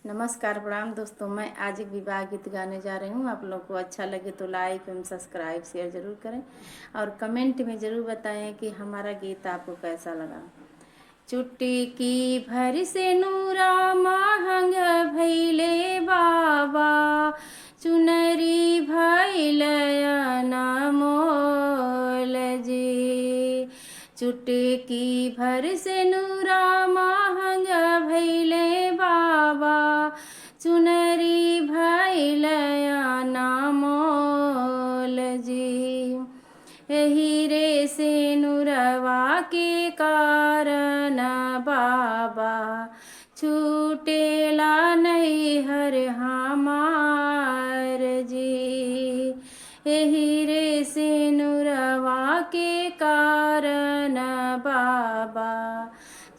नमस्कार प्रणाम दोस्तों, मैं आज एक विवाह गीत गाने जा रही हूँ। आप लोग को अच्छा लगे तो लाइक एवं सब्सक्राइब शेयर ज़रूर करें और कमेंट में ज़रूर बताएं कि हमारा गीत आपको कैसा लगा। चुटकी भर से नूरा महंग भैले बाबा, चुनरी भैल अनमोल जी। चुटकी भर से नूरा महंग भैले बाबा, चुनरी भैल अनमोल जी। हीरे से नुरवा के कारण बाबा, छूटेला नहीं हर हमार जी। हीरे से नुरवा के कारण बाबा,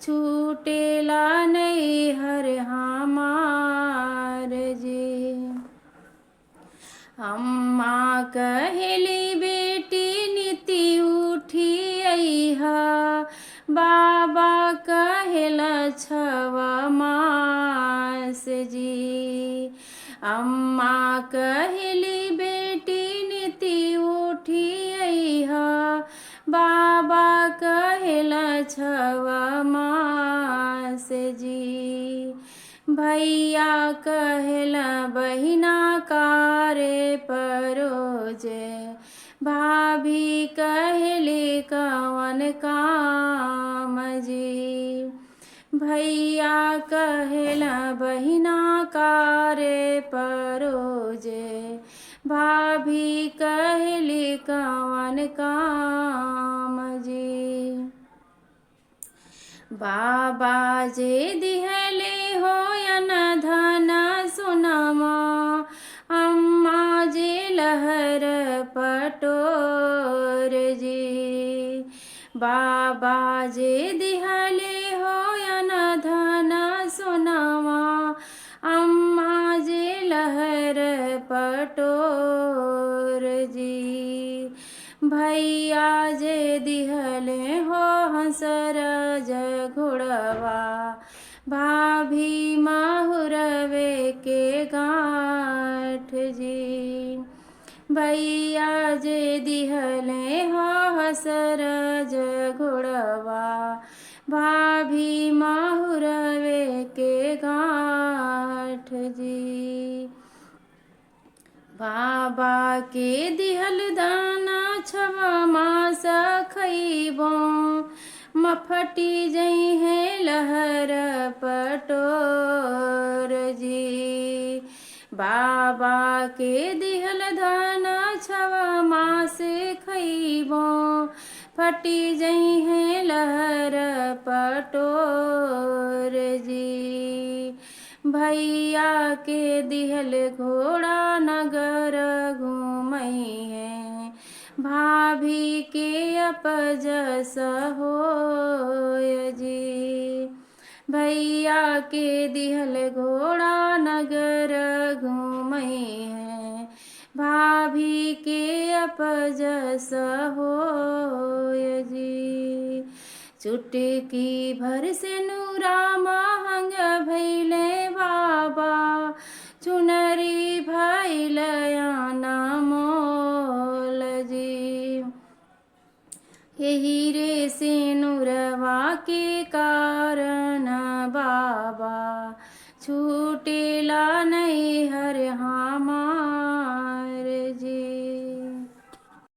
छूटेला नहीं हर हमार जी। अम्मा कहली बेटी नीति उठी अइहा, बाबा कहला छवा मास जी। अम्मा कहली बेटी नीति उठी अइहा, बाबा कहला छवा मास जी। भैया कहला बहिना कारे परोजे, भाभी कहले कवन काम जी। भैया कहला बहिना कारे परोजे, भाभी कहले कवन काम जी। बाबा जे दिहले हो न धन सोनमा, अम्मा जे लहर पटोर जी। बाबा जे दिहले हो न धन सोनमा, अम्मा जे लहर पटोर जी। भैया जे दिहले हो हंसरज घोड़वा, भाभी माहुरवे के गांठ जी। भैया जे दिहले हो हंसरज घोड़वा, भाभी माहुरवे के गांठ जी। बाबा के दिहल दाना छवा मास खइबो, मफटी जई है लहर पटोर जी। बाबा के दिहल दाना छवा मास खइबो, फटी जई है लहर पटोर जी। भैया के दिहल घोड़ा नगर घूमई है, भाभी के अपजस होय जी। भैया के दिहल घोड़ा नगर घूमई है, भाभी के अपजस होय जी। चुटकी भर से नूरा महंग भैले बाबा, चुनरी भैल अनमोल जी। हीरे से नूरवा के कारण बाबा, छूटेला नहीं हर